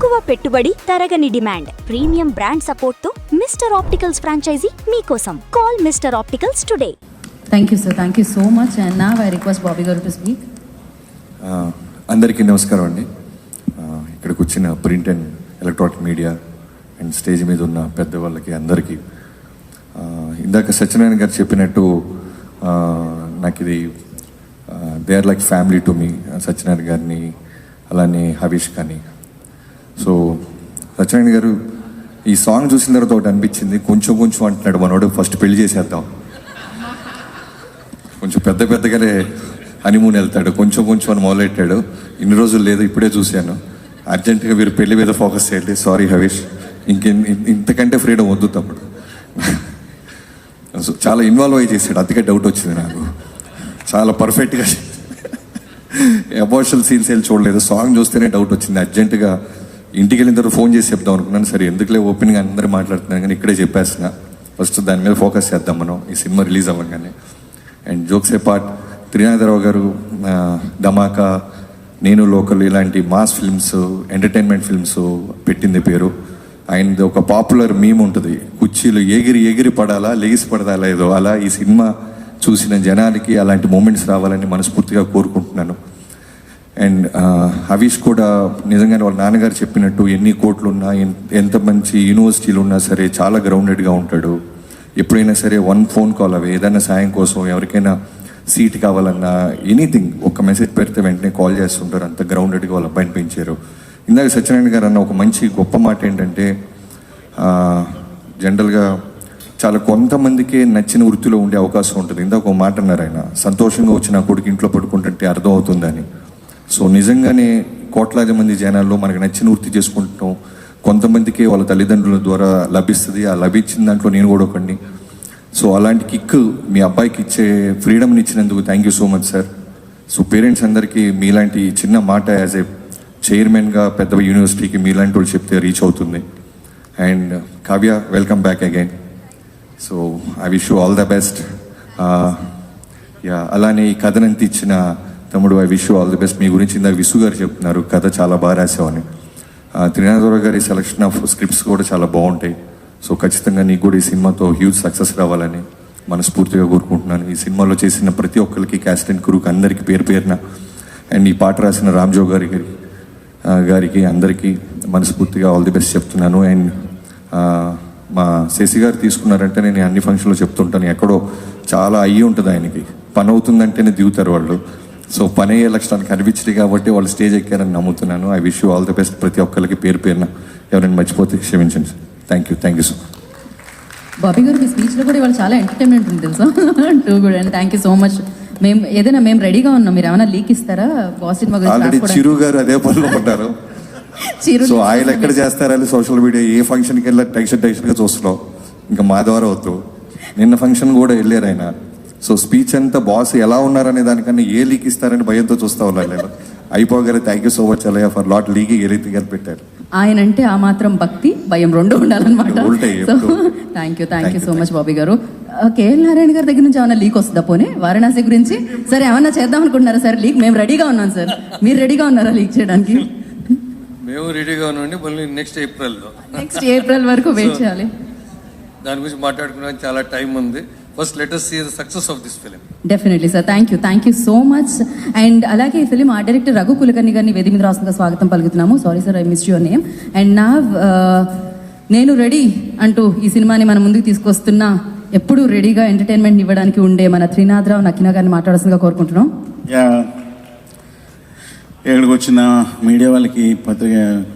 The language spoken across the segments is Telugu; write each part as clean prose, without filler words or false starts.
తక్కువ పెట్టుబడి, తరగని డిమాండ్, ప్రీమియం బ్రాండ్ సపోర్ట్ తో మిస్టర్ ఆప్టికల్స్ ఫ్రాంచైజీ మీకోసం. Call mister opticals today. Thank you, sir. Thank you so much. And now I request Bobby Garu to speak. అందరికీ నమస్కారం అండి. ఇక్కడికి వచ్చిన print and electronic media and stage మీద ఉన్న పెద్దవాళ్ళకి అందరికీ, ఇందాక సత్యనారాయణ గారు చెప్పినట్టు నాకు ఇది they are like family to me. Satyanarayana గారిని, అలానే హవీష్ కానీ. సో సత్యనారాయణ గారు ఈ సాంగ్ చూసిన తర్వాత ఒకటి అనిపించింది, కొంచెం కొంచెం అంటున్నాడు మనోడు, ఫస్ట్ పెళ్లి చేసేద్దాం. కొంచెం పెద్దగానే హనీమూన్ వెళ్తాడు, కొంచెం కొంచెం అని మొదలెట్టాడు. ఇన్ని రోజులు లేదు, ఇప్పుడే చూశాను. అర్జెంటుగా మీరు పెళ్లి మీద ఫోకస్ చేయండి. సారీ హవీష్, ఇంతకంటే ఫ్రీడమ్ వద్దు తప్పుడు. చాలా ఇన్వాల్వ్ అయ్యి చేశాడు, అందుకే డౌట్ వచ్చింది నాకు. చాలా పర్ఫెక్ట్గా ఎమోషనల్ సీన్స్ వెళ్ళి చూడలేదు, సాంగ్ చూస్తేనే డౌట్ వచ్చింది. అర్జెంటుగా ఇంటికి వెళ్ళిన తర్వాత ఫోన్ చేసి చెప్దాం అనుకున్నాను. సరే ఎందుకులే, ఓపెన్గా అందరూ మాట్లాడుతున్నాను కానీ ఇక్కడే చెప్పేస్తున్నా. ఫస్ట్ దాని మీద ఫోకస్ చేద్దాం మనం ఈ సినిమా రిలీజ్ అవ్వగానే. And jokes A part, Trinatha Rao గారు ధమాకా, నేను లోకల్ ఇలాంటి మాస్ ఫిల్మ్స్, ఎంటర్టైన్మెంట్ ఫిల్మ్స్ పెట్టింది పేరు. ఆయనది ఒక పాపులర్ మీమ్ ఉంటుంది, కుర్చీలు ఎగిరి పడాలా లెగిసి పడదా ఏదో అలా. ఈ సినిమా చూసిన జనాలకి అలాంటి మూమెంట్స్ రావాలని మనస్ఫూర్తిగా కోరుకుంటున్నాను. అండ్ హవీష్ కూడా నిజంగానే వాళ్ళ నాన్నగారు చెప్పినట్టు ఎన్ని కోట్లు ఉన్నా, ఎంత మంచి యూనివర్సిటీలు ఉన్నా సరే చాలా గ్రౌండెడ్గా ఉంటాడు. ఎప్పుడైనా సరే వన్ ఫోన్ కాల్ అవి, ఏదైనా సాయం కోసం, ఎవరికైనా సీట్ కావాలన్నా, ఎనీథింగ్ ఒక మెసేజ్ పెడితే వెంటనే కాల్ చేస్తుంటారు. అంత గ్రౌండెడ్గా వాళ్ళ అబ్బాయిని పెంచారు. ఇందాక సత్యనారాయణ గారు అన్న ఒక మంచి గొప్ప మాట ఏంటంటే, జనరల్గా చాలా కొంతమందికే నచ్చిన వృత్తిలో ఉండే అవకాశం ఉంటుంది. ఇందాక ఒక మాట అన్నారు ఆయన, సంతోషంగా వచ్చి నా కొడుకు ఇంట్లో పడుకుంటుంటే అర్థం అవుతుందని. సో నిజంగానే కోట్లాది మంది జనాల్లో మనకు నచ్చిన వృత్తి చేసుకుంటాం. కొంతమందికే వాళ్ళ తల్లిదండ్రుల ద్వారా లభిస్తుంది, ఆ లభించిన దాంట్లో నేను కూడా ఒకడిని. సో అలాంటి కిక్ మీ అబ్బాయికి ఇచ్చే ఫ్రీడమ్ని ఇచ్చినందుకు thank you so much sir. So parents అందరికీ మీలాంటి చిన్న మాట యాజ్ ఏ చైర్మన్గా పెద్ద యూనివర్సిటీకి మీలాంటి వాళ్ళు చెప్తే రీచ్ అవుతుంది. And Kavya, welcome back again. So I wish you all the best. అలానే ఈ కథనంత ఇచ్చిన తమ్ముడు, I wish you all the best. మీ గురించి ఇందాక విసు గారు చెప్తున్నారు, కథ చాలా బాగా రాసావని. త్రినాథరావు గారి సెలక్షన్ ఆఫ్ స్క్రిప్ట్స్ కూడా చాలా బాగుంటాయి. సో ఖచ్చితంగా నీకు కూడా ఈ సినిమాతో హ్యూజ్ సక్సెస్ రావాలని మనస్ఫూర్తిగా కోరుకుంటున్నాను. ఈ సినిమాలో చేసిన ప్రతి ఒక్కరికి, క్యాస్ట్ అండ్ క్రూకి అందరికీ పేరు పేరున, అండ్ ఈ పాట రాసిన రామ్జో గారికి అందరికీ మనస్ఫూర్తిగా ఆల్ ది బెస్ట్ చెప్తున్నాను. అండ్ మా శశి గారు తీసుకున్నారంటే నేను అన్ని ఫంక్షన్లో చెప్తుంటాను, ఎక్కడో చాలా అయ్యి ఉంటుంది ఆయనకి, పని అవుతుందంటేనే దిగుతారు వాళ్ళు. సో పని అయ్యే లక్షణానికి కనిపించింది కాబట్టి వాళ్ళు స్టేజ్ ఎక్కారని నమ్ముతున్నాను. I wish you all the best ప్రతి ఒక్కరికి పేరు పేరున. ఎవరైనా మర్చిపోతే క్షమించండి. Thank you so much. Bobby గారు మీ స్పీచ్లో కూడా ఇవాళ చాలా ఎంటర్టైన్మెంట్ ఉంది తెలుసా. Too good and thank you so much. మేము రెడీగా ఉన్నాం, మీరు ఏమైనా లీక్ ఇస్తారా? బాస్ సినిమా ఆల్రెడీ చిరు గారు అదే పనిలో ఉంటారు. సో ఆయన ఎక్కడ చేస్తారని సోషల్ మీడియా ఏ ఫంక్షన్కి వెళ్ళి టెన్షన్గా చూస్తున్నాం. ఇంకా మా ద్వారా వద్దు. నిన్న ఫంక్షన్ కూడా వెళ్ళారు ఆయన. సో స్పీచ్ అంతా బాస్ ఎలా ఉన్నారనే దానికన్నా ఏ లీక్ ఇస్తారని భయంతో చూస్తా ఉన్నారు. అయిపోగారు థ్యాంక్ యూ సో మచ్ అలయ్య ఫర్ లాట్ లీకి ఎలితిగా పెట్టారు. ఆయన అంటే ఆ మాత్రం భక్తి భయం రెండు ఉండాలన్నమాట. So thank you so much Bobby గారు. కేఎల్ నారాయణ గారి దగ్గర నుంచి ఏమైనా లీక్ వస్తుందా పోనీ వారణాసి గురించి? సరే ఏమన్నా చేద్దాం అనుకుంటున్నారా సార్ లీక్? మేము రెడీగా ఉన్నాం సార్, మీరు రెడీగా ఉన్నారా లీక్ చేయడానికి? మేము రెడీగా ఉన్నామండి. మళ్ళీ నెక్స్ట్ ఏప్రిల్ వరకు వెయిట్ చేయాలి. దాని గురించి మాట్లాడుకోవడానికి చాలా టైం ఉంది. First let us see the success of this film. Definitely sir, thank you so much. And అలాగే ఈ film art director Raghu Kulkarni గారిని వేదిక మీద రాష్ట్రంగా స్వాగతం పలుకుతున్నాము. Sorry sir, I miss your name. And నా నేను రెడీ అంటూ ఈ సినిమాని మన ముందుకు తీసుకొస్తున్నా, ఎప్పుడు రెడీగా ఎంటర్టైన్మెంట్ ఇవ్వడానికి ఉండే మన త్రినాథరావు నక్కినా గారిని మాట్లాడాల్సిందిగా కోరుకుంటున్నాం. ఇక్కడికి వచ్చిన మీడియా వాళ్ళకి,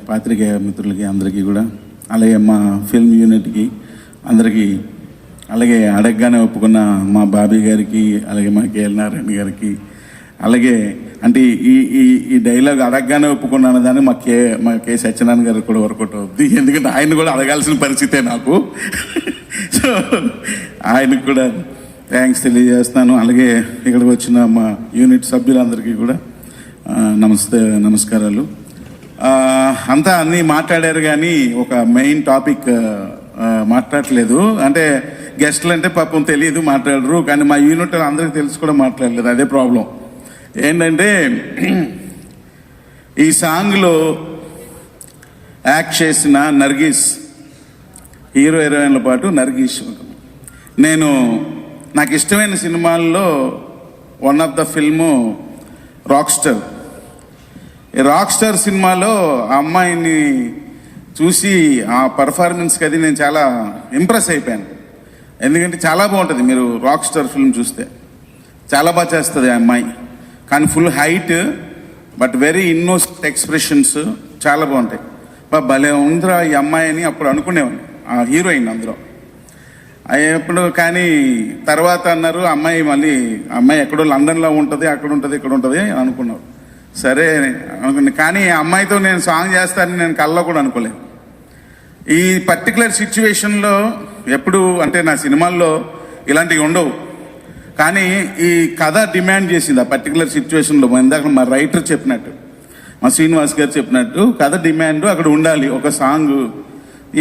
పాత్రికేయ మిత్రులకి అందరికీ కూడా, అలాగే మా ఫిల్మ్ యూనిట్కి అందరికీ, అలాగే అడగగానే ఒప్పుకున్న మా బాబీ గారికి, అలాగే మా కేఎల్ నారాయణ గారికి, అలాగే అంటే ఈ డైలాగ్ అడగగానే ఒప్పుకున్నాను దాన్ని మా కే సత్యనారాయణ గారికి కూడా వర్కౌట్ అవుద్ది. ఎందుకంటే ఆయన కూడా అడగాల్సిన పరిస్థితే నాకు. సో ఆయనకు కూడా థ్యాంక్స్ తెలియజేస్తున్నాను. అలాగే ఇక్కడికి వచ్చిన మా యూనిట్ సభ్యులందరికీ కూడా నమస్కారాలు. అంతా అన్నీ మాట్లాడారు కానీ ఒక మెయిన్ టాపిక్ మాట్లాడలేదు. అంటే గెస్ట్లు అంటే పాపం తెలియదు, మాట్లాడరు. కానీ మా యూనిట్ అందరికి తెలిసి కూడా మాట్లాడలేదు. అదే ప్రాబ్లం. ఏంటంటే ఈ సాంగ్లో యాక్ట్ చేసిన నర్గీస్, హీరో హీరోయిన్ల పాటు నర్గీస్. నాకు ఇష్టమైన సినిమాల్లో one of the film rock star. ఈ రాక్ స్టార్ సినిమాలో ఆ అమ్మాయిని చూసి ఆ పర్ఫార్మెన్స్కి అది నేను చాలా ఇంప్రెస్ అయిపోయాను. ఎందుకంటే చాలా బాగుంటుంది, మీరు రాక్ స్టార్ ఫిల్మ్ చూస్తే చాలా బాగా చేస్తుంది ఆ అమ్మాయి. కానీ full height but very innocent expressions చాలా బాగుంటాయి. భలే ఉందిరా ఈ అమ్మాయి అని అప్పుడు అనుకునేవాడిని, ఆ హీరోయిన్ అందులో. ఎప్పుడు కానీ తర్వాత అన్నారు అమ్మాయి ఎక్కడో లండన్లో ఉంటుంది, అక్కడ ఉంటుంది, ఇక్కడ ఉంటుంది అనుకున్నారు. సరే అనుకున్నా, కానీ ఆ అమ్మాయితో నేను సాంగ్ చేస్తానని నేను కల్లో కూడా అనుకోలేదు. ఈ పర్టికులర్ సిచ్యువేషన్లో ఎప్పుడు అంటే నా సినిమాల్లో ఇలాంటివి ఉండవు, కానీ ఈ కథ డిమాండ్ చేసింది ఆ పర్టికులర్ సిచ్యువేషన్లో. ఇందాక మా రైటర్ చెప్పినట్టు, మా శ్రీనివాస్ గారు చెప్పినట్టు కథ డిమాండ్ అక్కడ ఉండాలి ఒక సాంగ్.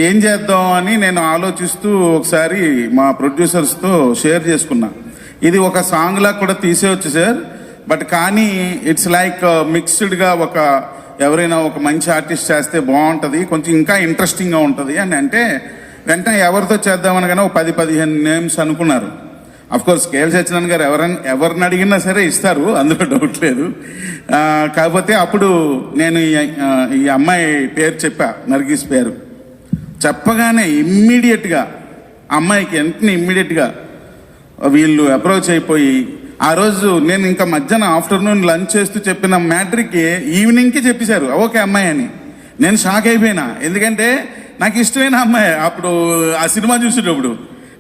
ఏం చేద్దాం అని నేను ఆలోచిస్తూ ఒకసారి మా ప్రొడ్యూసర్స్తో షేర్ చేసుకున్నా, ఇది ఒక సాంగ్లా కూడా తీసేయచ్చు సార్, బట్ కానీ ఇట్స్ లైక్ మిక్స్డ్గా ఎవరైనా ఒక మంచి ఆర్టిస్ట్ చేస్తే బాగుంటుంది, కొంచెం ఇంకా ఇంట్రెస్టింగ్గా ఉంటుంది అని అంటే వెంటనే ఎవరితో చేద్దామని కానీ ఒక 10-15 నేమ్స్ అనుకున్నారు. అఫ్కోర్స్ కేఎల్ సత్యనారాయణ గారు ఎవరిని అడిగినా సరే ఇస్తారు, అందులో డౌట్ లేదు. కాకపోతే అప్పుడు నేను ఈ అమ్మాయి పేరు చెప్పా, నర్గీస్ పేరు చెప్పగానే ఇమ్మీడియట్గా అమ్మాయికి వెంటనే ఇమ్మీడియట్గా వీళ్ళు అప్రోచ్ అయిపోయి, ఆ రోజు నేను ఇంకా మధ్యాహ్నం ఆఫ్టర్నూన్ లంచ్ చేస్తూ చెప్పిన మ్యాట్రికి ఈవినింగ్కి చెప్పేశారు ఓకే అమ్మాయి అని. నేను షాక్ అయిపోయినా, ఎందుకంటే నాకు ఇష్టమైన అమ్మాయి. అప్పుడు ఆ సినిమా చూసేటప్పుడు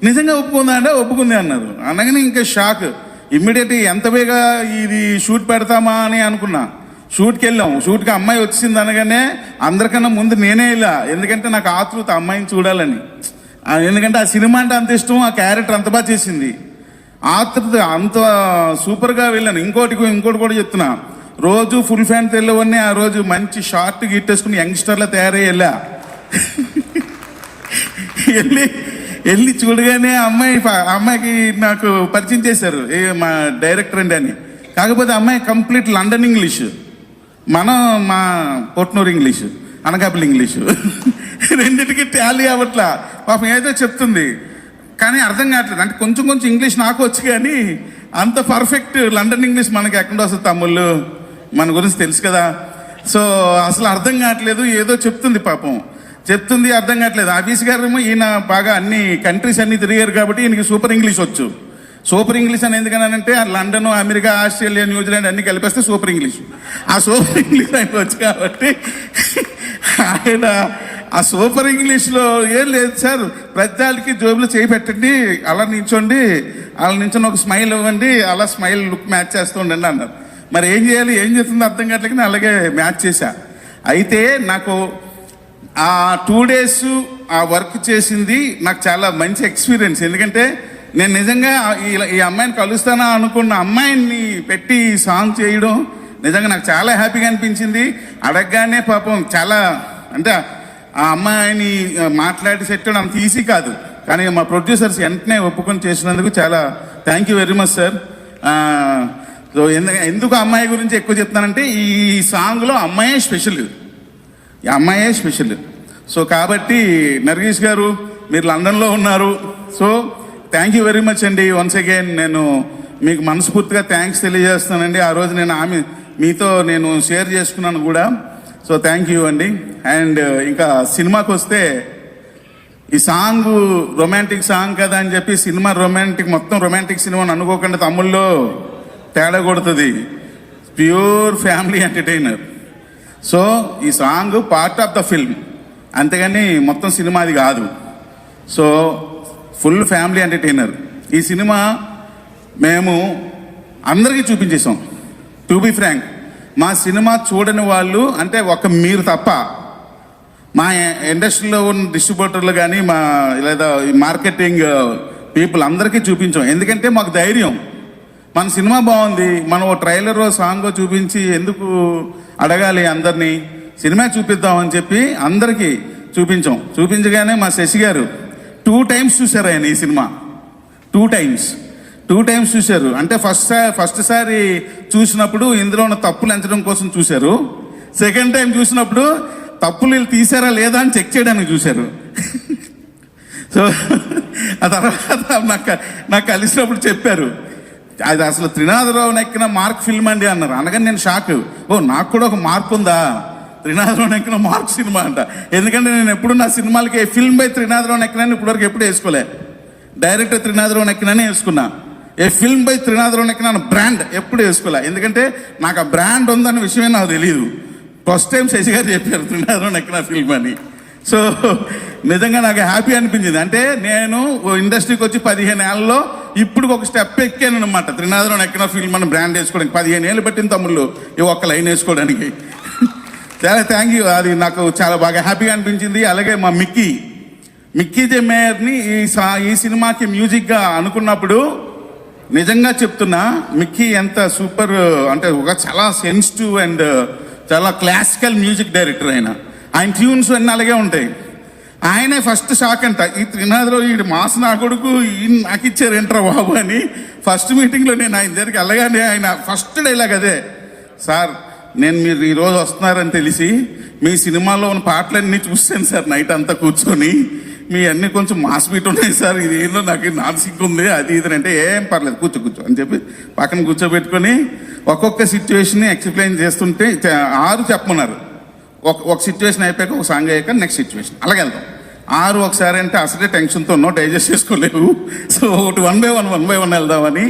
నిజంగా ఒప్పుకుందా అంటే ఒప్పుకుంది అన్నారు. అనగానే ఇంకా షాక్. ఇమ్మీడియట్గా ఎంత బేగా ఇది షూట్ పెడతామా అని అనుకున్నా. షూట్కి వెళ్ళాం, షూట్కి అమ్మాయి వచ్చింది అనగానే అందరికన్నా ముందు నేనే వెళ్ళా, ఎందుకంటే నాకు ఆతృత అమ్మాయిని చూడాలని. ఎందుకంటే ఆ సినిమా అంటే అంత ఇష్టం, ఆ క్యారెక్టర్ అంత బాగా చేసింది, ఆతృత అంత సూపర్గా వెళ్ళాను. ఇంకోటి కూడా చెప్తున్నా, రోజు ఫుల్ ఫ్యాన్ తెల్లవన్నీ ఆ రోజు మంచి షార్ట్ గిట్టేసుకుని యంగ్స్టర్లా తయారై వెళ్ళి చూడగానే అమ్మాయికి నాకు పరిచయం చేశారు మా డైరెక్టర్ అండి అని. కాకపోతే అమ్మాయి కంప్లీట్ లండన్ ఇంగ్లీష్, మా పొట్నూరు ఇంగ్లీషు, అనకాపల్లి ఇంగ్లీషు రెండింటికి టాలీ అవ్వట్లా. పాపం ఏదో చెప్తుంది కానీ అర్థం కావట్లేదు. అంటే కొంచెం ఇంగ్లీష్ నాకు వచ్చు, కానీ అంత పర్ఫెక్ట్ లండన్ ఇంగ్లీష్ మనకి ఎక్కడ వస్తుంది, తమ్ముళ్ళు మన గురించి తెలుసు కదా. సో అసలు అర్థం కావట్లేదు, ఏదో చెప్తుంది పాపం, అర్థం కావట్లేదు. ఆఫీస్ గారు ఈయన బాగా అన్ని కంట్రీస్ అన్ని తిరిగారు కాబట్టి ఈయనకి సూపర్ ఇంగ్లీష్ వచ్చు. సూపర్ ఇంగ్లీష్ అని ఎందుకనంటే లండన్, అమెరికా, ఆస్ట్రేలియా, న్యూజిలాండ్ అన్ని కలిపేస్తే సూపర్ ఇంగ్లీష్. ఆ సూపర్ ఇంగ్లీష్ ఆయనకు వచ్చు కాబట్టి ఆయన ఆ సూపర్ ఇంగ్లీష్లో ఏం లేదు సార్, ప్రతిదానికి జోబులో చేయి పెట్టండి, అలా నించోండి, ఒక స్మైల్ ఇవ్వండి, అలా స్మైల్ లుక్ మ్యాచ్ చేస్తూ ఉండండి అన్నారు. మరి ఏం చేయాలి, ఏం చేస్తుందో అర్థం కావట్లేదు, అలాగే మ్యాచ్ చేశా. అయితే నాకు ఆ 2 days ఆ వర్క్ చేసింది నాకు చాలా మంచి ఎక్స్పీరియన్స్. ఎందుకంటే నేను నిజంగా ఈ అమ్మాయిని కలుస్తానా అనుకున్న అమ్మాయిని పెట్టి సాంగ్ చేయడం నిజంగా నాకు చాలా హ్యాపీగా అనిపించింది. అడగగానే పాపం చాలా అంటే ఆ అమ్మాయిని మాట్లాడి సెట్ అంత ఈజీ కాదు, కానీ మా ప్రొడ్యూసర్స్ వెంటనే ఒప్పుకొని చేసినందుకు చాలా thank you very much sir. So ఎందుకు అమ్మాయి గురించి ఎక్కువ చెప్తానంటే ఈ సాంగ్లో అమ్మాయే స్పెషల్. సో కాబట్టి నర్గీస్ గారు మీరు లండన్లో ఉన్నారు, so thank you very much అండి. వన్స్ అగైన్ నేను మీకు మనస్ఫూర్తిగా థ్యాంక్స్ తెలియజేస్తానండి. ఆ రోజు మీతో నేను షేర్ చేసుకున్నాను కూడా, సో థ్యాంక్ యూ అండి. అండ్ ఇంకా సినిమాకి వస్తే ఈ సాంగ్ రొమాంటిక్ సాంగ్ కదా అని చెప్పి సినిమా మొత్తం రొమాంటిక్ సినిమా అనుకోకుండా తమ్ముళ్ళు తేడా కొడుతుంది, ప్యూర్ ఫ్యామిలీ ఎంటర్టైనర్. సో ఈ song part of the film, అంతేగాని మొత్తం సినిమా అది కాదు. So full family entertainer. ఈ సినిమా మేము అందరికీ చూపించేసాం. టు బి ఫ్రాంక్, మా సినిమా చూడని వాళ్ళు అంటే మీరు తప్ప మా ఇండస్ట్రీలో ఉన్న డిస్ట్రిబ్యూటర్లు కానీ లేదా మార్కెటింగ్ పీపుల్ అందరికీ చూపించాం. ఎందుకంటే మాకు ధైర్యం, మన సినిమా బాగుంది, మనం ఓ ట్రైలర్ సాంగ్ చూపించి ఎందుకు అడగాలి అందరినీ, సినిమా చూపిద్దామని చెప్పి అందరికీ చూపించగానే మా శశి గారు 2 times చూశారు ఆయన ఈ సినిమా. 2 times చూశారు. అంటే ఫస్ట్ సారి చూసినప్పుడు ఇందులో ఉన్న తప్పులు ఎంచడం కోసం చూశారు. సెకండ్ టైం చూసినప్పుడు తప్పులు వీళ్ళు తీసారా లేదా అని చెక్ చేయడానికి చూశారు. సో ఆ తర్వాత నాకు కలిసినప్పుడు చెప్పారు, అది అసలు త్రినాథరావు నెక్కిన మార్క్ ఫిల్మ్ అండి అన్నారు. అనగానే నేను షాక్. ఓ నాకు కూడా ఒక మార్క్ ఉందా, త్రినాథరావు నెక్కిన మార్క్ సినిమా అంట. ఎందుకంటే నేను ఎప్పుడు నా సినిమాలకి ఫిల్మ్ బై త్రినాథరావు నెక్కినని ఇప్పటివరకు ఎప్పుడు వేసుకోలే. డైరెక్టర్ త్రినాథరావు నెక్కినని వేసుకున్నా. A film by Trinatha Rao నెక్కిన brand ఎప్పుడు వేసుకోలే. ఎందుకంటే నాకు ఆ బ్రాండ్ ఉందన్న విషయమే నాకు తెలియదు. ఫస్ట్ టైం శశి గారు చెప్పారు త్రినాథరావు నెక్కిన ఫిల్మ్ అని. సో నిజంగా నాకు హ్యాపీ అనిపించింది. అంటే నేను ఇండస్ట్రీకి వచ్చి 15 ఏళ్ళలో ఇప్పుడు ఒక స్టెప్ ఎక్కాను అనమాట. త్రినాథరావు నెక్కిన ఫిల్మ్ అని బ్రాండ్ వేసుకోవడానికి 15 ఏళ్ళు పట్టిన తమ్ముళ్ళు ఈ ఒక్క లైన్ వేసుకోవడానికి. చాలా థ్యాంక్ యూ. అది నాకు చాలా బాగా హ్యాపీగా అనిపించింది. అలాగే మా మిక్కీ జె మేయర్ని ఈ సినిమాకి మ్యూజిక్గా అనుకున్నప్పుడు నిజంగా చెప్తున్నా, మిక్కీ ఎంత సూపర్ అంటే ఒక చాలా సెన్సిటివ్ అండ్ చాలా క్లాసికల్ మ్యూజిక్ డైరెక్టర్. ఆయన ట్యూన్స్ అన్నీ అలాగే ఉంటాయి. ఆయనే ఫస్ట్ షాక్ అంట, ఈ త్రినాథరావు ఈ మాస్ నా కొడుకు నాకు ఇచ్చారు ఏంట్రా బాబు అని. ఫస్ట్ మీటింగ్లో నేను ఆయన దగ్గరికి వెళ్ళగానే ఆయన ఫస్ట్ డైలాగ్ అదే, సార్ నేను మీరు ఈరోజు వస్తున్నారని తెలిసి మీ సినిమాలో ఉన్న పాటలన్నీ చూస్తాను సార్ నైట్ అంతా కూర్చొని. మీ అన్నీ కొంచెం మాస్ బీట్ ఉన్నాయి సార్, ఇది ఏందో నాకు నాన్సింగ్ ఉంది అది ఇది అంటే, ఏం పర్లేదు కూర్చో అని చెప్పి పక్కన కూర్చోబెట్టుకొని ఒక్కొక్క సిచ్యువేషన్ని ఎక్స్ప్లెయిన్ చేస్తుంటే 6 చెప్పమన్నారు. ఒక సిచ్యువేషన్ అయిపోయాక ఒక సాంగ్ అయ్యాక నెక్స్ట్ సిచ్యువేషన్ అలాగే వెళ్దాం. 6 ఒకసారి అంటే అసలే టెన్షన్తో డైజెస్ట్ చేసుకోలేవు. సో ఒకటి 1 by 1 వెళ్దామని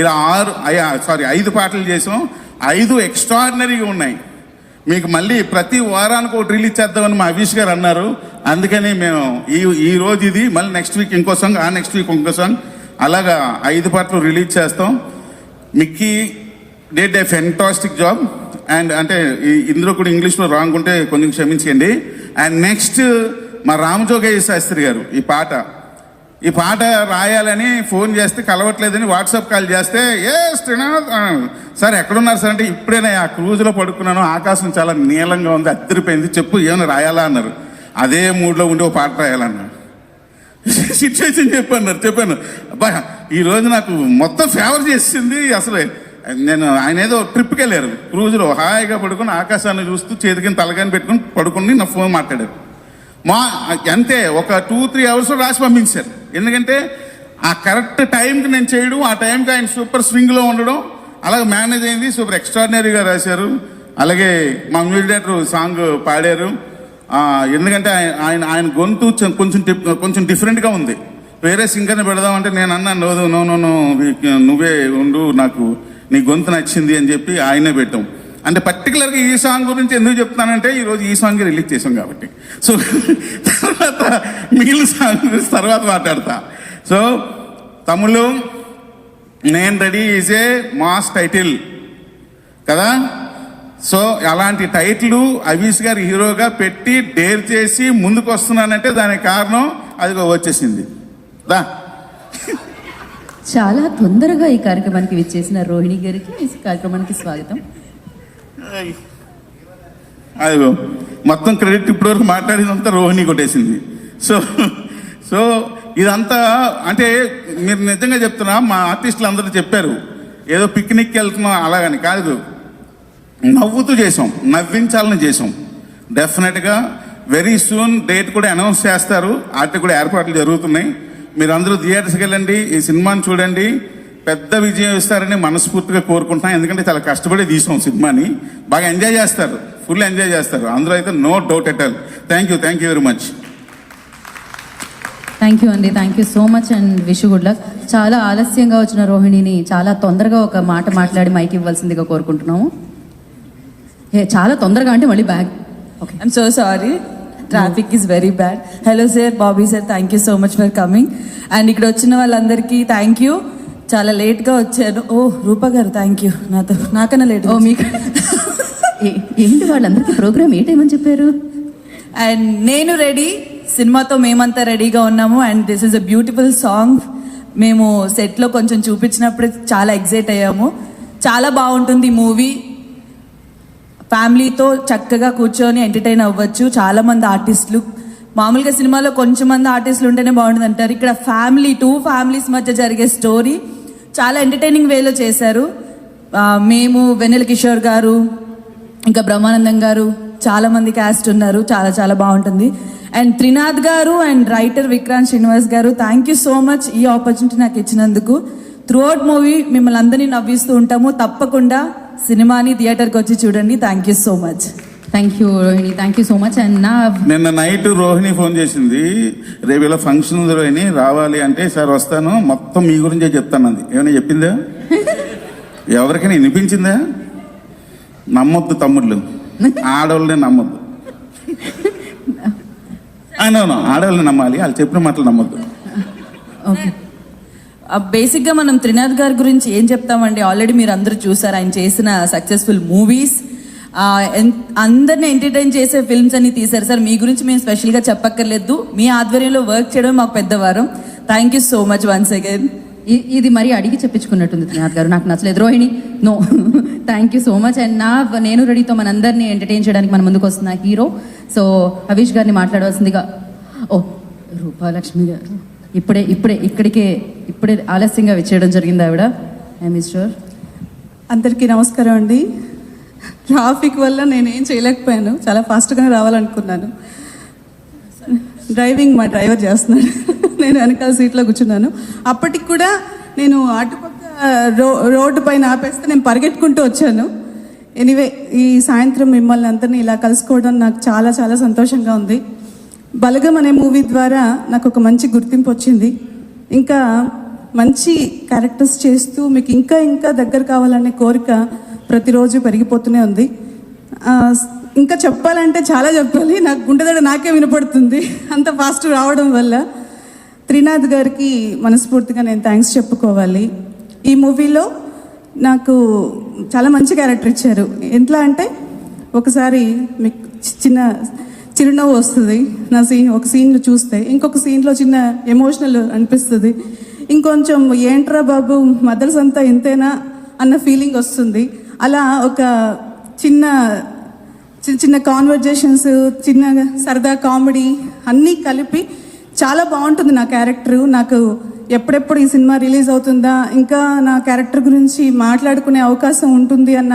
ఇలా 5 పాటలు చేసాం. 5 ఎక్స్ట్రాడినరీగా ఉన్నాయి. మీకు మళ్ళీ ప్రతి వారానికి ఒకటి రిలీజ్ చేద్దామని మా అవిష్ గారు అన్నారు. అందుకని మేము ఈ రోజు ఇది, మళ్ళీ నెక్స్ట్ వీక్ ఇంకో సాంగ్, ఆ నెక్స్ట్ వీక్ ఇంకో సాంగ్, అలాగా 5 పాటలు రిలీజ్ చేస్తాం. Mickey did a fantastic job. And అంటే ఇందులో కూడా ఇంగ్లీష్లో రాంగ్ ఉంటే కొంచెం క్షమించండి. అండ్ నెక్స్ట్ మా రామజోగయ్య శాస్త్రి గారు ఈ పాట రాయాలని ఫోన్ చేస్తే కలవట్లేదని వాట్సాప్ కాల్ చేస్తే, సార్ ఎక్కడున్నారు సార్ అంటే, ఇప్పుడేనా ఆ క్రూజ్లో పడుకున్నాను, ఆకాశం చాలా నీలంగా ఉంది, అద్దరిపోయింది, చెప్పు ఏమైనా రాయాలా అన్నారు. అదే మూడ్లో ఉండి ఒక పాట రాయాలన్నారు. సిచ్యువేషన్ చెప్పాను. అబ్బా ఈరోజు నాకు మొత్తం ఫేవర్ చేసింది. అసలు ఆయన ఏదో ట్రిప్కి వెళ్ళారు, క్రూజ్లో హాయిగా పడుకుని ఆకాశాన్ని చూస్తూ చేతికి తలగాని పెట్టుకుని పడుకుని నా ఫోన్ మాట్లాడారు. అంతే ఒక 2-3 అవర్స్ రాసి పంపించారు. ఎందుకంటే ఆ కరెక్ట్ టైంకి నేను చేయడం, ఆ టైంకి ఆయన సూపర్ స్వింగ్లో ఉండడం, అలాగే మేనేజ్ అయింది. సూపర్ ఎక్స్ట్రాడినరీగా రాశారు. అలాగే మా మ్యూజిక్ డైరెక్టర్ సాంగ్ పాడారు. ఎందుకంటే ఆయన గొంతు కొంచెం డిఫరెంట్గా ఉంది. వేరే సింగర్ని పెడదామంటే నేను అన్నాను, నో నువ్వే ఉండు, నాకు నీ గొంతు నచ్చింది అని చెప్పి ఆయనే పెట్టాం. అంటే పర్టికులర్గా ఈ సాంగ్ గురించి ఎందుకు చెప్తానంటే, ఈరోజు ఈ సాంగ్ రిలీజ్ చేసాం కాబట్టి. సో తర్వాత మిగిలిన సాంగ్ గురించి తర్వాత మాట్లాడతా. సో తమ్ముళ్ళు, నేను ready is a mass title కదా. సో అలాంటి టైటిల్ అవిష్ గారు హీరోగా పెట్టి డేర్ చేసి ముందుకు వస్తున్నానంటే దానికి కారణం అదిగో వచ్చేసింది దా. చాలా తొందరగా ఈ కార్యక్రమానికి విచ్చేసిన రోహిణి గారికి ఈ కార్యక్రమానికి స్వాగతం. అదిగో మొత్తం క్రెడిట్ ఇప్పటివరకు మాట్లాడినంతా రోహిణి కొట్టేసింది. సో ఇదంతా అంటే మీరు నిజంగా చెప్తున్నా, మా ఆర్టిస్టులు అందరూ చెప్పారు ఏదో పిక్నిక్కి వెళ్తున్నాం అలాగని కాదు, నవ్వుతూ చేసాం, నవ్వించాలని చేసాం. డెఫినెట్గా వెరీ సూన్ డేట్ కూడా అనౌన్స్ చేస్తారు, వాటికి కూడా ఏర్పాట్లు జరుగుతున్నాయి. మీరందరూ థియేటర్స్కి వెళ్ళండి, ఈ సినిమాని చూడండి, పెద్ద విజయం ఇస్తారని మనస్ఫూర్తిగా కోరుకుంటున్నాను. ఎందుకంటే చాలా కష్టపడి తీసాం సినిమాని, బాగా ఎంజాయ్ చేస్తారు, ఫుల్ ఎంజాయ్ చేస్తారు అందరూ అయితే, no doubt at all. Thank you very much. Thank you అండి, thank you so much and wish good luck. చాలా ఆలస్యంగా వచ్చిన రోహిణిని చాలా తొందరగా ఒక మాట మాట్లాడి మైక్ ఇవ్వాల్సిందిగా కోరుకుంటున్నాము. చాలా తొందరగా అంటే మళ్ళీ bag. Okay, I'm so sorry. Traffic is very bad. Hello sir, Bobby sir, thank you so much for coming. And ఇక్కడ వచ్చిన వాళ్ళందరికీ థ్యాంక్ యూ. చాలా లేట్గా వచ్చాను. ఓ రూపా గారు థ్యాంక్ యూ, నాకన్నా లేట్. ఓ మీకు ఏంటి వాళ్ళందరికీ ప్రోగ్రామ్ ఏ టైం అని చెప్పారు? అండ్ నేను రెడీ, సినిమాతో మేమంతా రెడీగా ఉన్నాము. And this is a beautiful song. మేము సెట్లో కొంచెం చూపించినప్పుడు చాలా ఎగ్జైట్ అయ్యాము. చాలా బాగుంటుంది మూవీ. ఫ్యామిలీతో చక్కగా కూర్చొని ఎంటర్టైన్ అవ్వచ్చు. చాలా మంది ఆర్టిస్టులు, మామూలుగా సినిమాలో కొంచెం మంది ఆర్టిస్టులు ఉంటేనే బాగుంటుంది అంటారు, ఇక్కడ టూ ఫ్యామిలీస్ మధ్య జరిగే స్టోరీ చాలా ఎంటర్టైనింగ్ వేలో చేశారు. మేము వెన్నెల కిషోర్ గారు, ఇంకా బ్రహ్మానందం గారు, చాలా మంది క్యాస్ట్ ఉన్నారు, చాలా చాలా బాగుంటుంది. అండ్ త్రినాథ్ గారు అండ్ రైటర్ విక్రాంత్ శ్రీనివాస్ గారు, థ్యాంక్ యూ సో మచ్ ఈ ఆపర్చునిటీ నాకు ఇచ్చినందుకు. త్రూఅవుట్ మూవీ మిమ్మల్ని అందరినీ నవ్విస్తూ ఉంటాము. తప్పకుండా సినిమాని థియేటర్కి వచ్చి చూడండి. Thank you so much. Thank you Rohini, thank you so much. And నా నిన్న నైట్ రోహిణి ఫోన్ చేసింది, రేపు ఇలా ఫంక్షన్ ఉంది రోహిణి రావాలి అంటే, సార్ వస్తాను మొత్తం మీ గురించే చెప్తానంది. ఏమైనా చెప్పిందా? ఎవరికైనా వినిపించిందా? నమ్మొద్దు తమ్ముళ్ళు, ఆడవాళ్ళని నమ్మొద్దు. అవునవును, ఆడవాళ్ళని నమ్మాలి, వాళ్ళు చెప్పిన మాటలు నమ్మొద్దు. ఓకే, బేసిక్గా మనం త్రినాథ్ గారి గురించి ఏం చెప్తామండి, ఆల్రెడీ మీరు అందరూ చూసారు ఆయన చేసిన సక్సెస్ఫుల్ మూవీస్, అందరిని ఎంటర్టైన్ చేసే ఫిల్మ్స్ అన్ని తీశారు. సార్ మీ గురించి మేము స్పెషల్గా చెప్పక్కర్లేదు, మీ ఆధ్వర్యంలో వర్క్ చేయడం మాకు పెద్దవారం. Thank you so much once again. ఇది మరి అడిగి చెప్పించుకున్నట్టుంది త్రినాథ్ గారు, నాకు నచ్చలేదు. Rohini no, thank you so much. And నేను రెడీతో మనందరినీ ఎంటర్టైన్ చేయడానికి మన ముందుకు వస్తున్న హీరో, సో హవీష్ గారిని మాట్లాడవలసిందిగా. ఓ రూపాలక్ష్మి గారు ఇప్పుడే ఆలస్యంగా వచ్చేయడం జరిగింది ఆవిడ. మిస్టర్ అందరికీ నమస్కారం అండి. ట్రాఫిక్ వల్ల నేనేం చేయలేకపోయాను, చాలా ఫాస్ట్గానే రావాలనుకున్నాను. డ్రైవింగ్ మా డ్రైవర్ చేస్తున్నాడు, నేను వెనకాల సీట్లో కూర్చున్నాను. అప్పటికి కూడా నేను అటుపక్క రోడ్డు పైన ఆపేస్తే నేను పరిగెట్టుకుంటూ వచ్చాను. ఎనీవే, ఈ సాయంత్రం మిమ్మల్ని అందరినీ ఇలా కలుసుకోవడం నాకు చాలా చాలా సంతోషంగా ఉంది. బలగం అనే మూవీ ద్వారా నాకు ఒక మంచి గుర్తింపు వచ్చింది. ఇంకా మంచి క్యారెక్టర్స్ చేస్తూ మీకు ఇంకా ఇంకా దగ్గర కావాలనే కోరిక ప్రతిరోజు పెరిగిపోతూనే ఉంది. ఇంకా చెప్పాలంటే చాలా చెప్పాలి, నాకు గుండెదడ నాకే వినపడుతుంది అంత ఫాస్ట్ రావడం వల్ల. త్రినాథ్ గారికి మనస్ఫూర్తిగా నేను థ్యాంక్స్ చెప్పుకోవాలి. ఈ మూవీలో నాకు చాలా మంచి క్యారెక్టర్ ఇచ్చారు. ఎట్లా అంటే ఒకసారి మీకు చిరునవ్వు వస్తుంది నా ఒక సీన్లో చూస్తే, ఇంకొక సీన్లో చిన్న ఎమోషనల్ అనిపిస్తుంది, ఇంకొంచెం ఏంట్రా బాబు మదర్స్ అంతా ఇంతేనా అన్న ఫీలింగ్ వస్తుంది. అలా ఒక చిన్న చిన్న కాన్వర్జేషన్స్, చిన్న సరదా కామెడీ అన్నీ కలిపి చాలా బాగుంటుంది నా క్యారెక్టరు. నాకు ఎప్పుడెప్పుడు ఈ సినిమా రిలీజ్ అవుతుందా, ఇంకా నా క్యారెక్టర్ గురించి మాట్లాడుకునే అవకాశం ఉంటుంది అన్న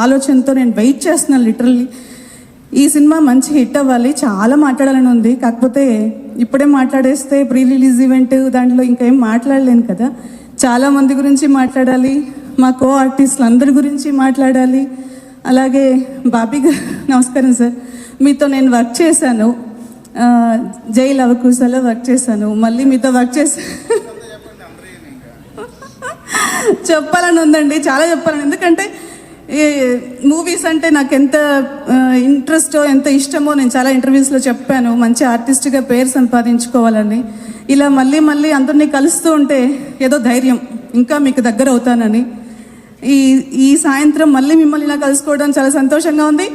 ఆలోచనతో నేను వెయిట్ చేస్తున్నాను లిటరల్లీ. ఈ సినిమా మంచి హిట్ అవ్వాలి, చాలా మాట్లాడాలని ఉంది. కాకపోతే ఇప్పుడే మాట్లాడేస్తే ప్రీ రిలీజ్ ఈవెంట్ దాంట్లో ఇంకా ఏం మాట్లాడలేను కదా. చాలా మంది గురించి మాట్లాడాలి, మా కో ఆర్టిస్టులు అందరి గురించి మాట్లాడాలి. అలాగే బాబీ గారు నమస్కారం సార్, మీతో నేను వర్క్ చేశాను, జై లవకుశలో వర్క్ చేశాను, మళ్ళీ మీతో వర్క్ చెప్పాలని ఉందండి, చాలా చెప్పాలని. ఎందుకంటే ఈ మూవీస్ అంటే నాకు ఎంత ఇంట్రెస్టో ఎంత ఇష్టమో నేను చాలా ఇంటర్వ్యూస్లో చెప్పాను, మంచి ఆర్టిస్ట్గా పేరు సంపాదించుకోవాలని. ఇలా మళ్ళీ మళ్ళీ అందరినీ కలుస్తూ ఉంటే ఏదో ధైర్యం, ఇంకా మీకు దగ్గర అవుతానని. ఈ సాయంత్రం మళ్ళీ మిమ్మల్ని ఇలా కలుసుకోవడం చాలా సంతోషంగా ఉంది.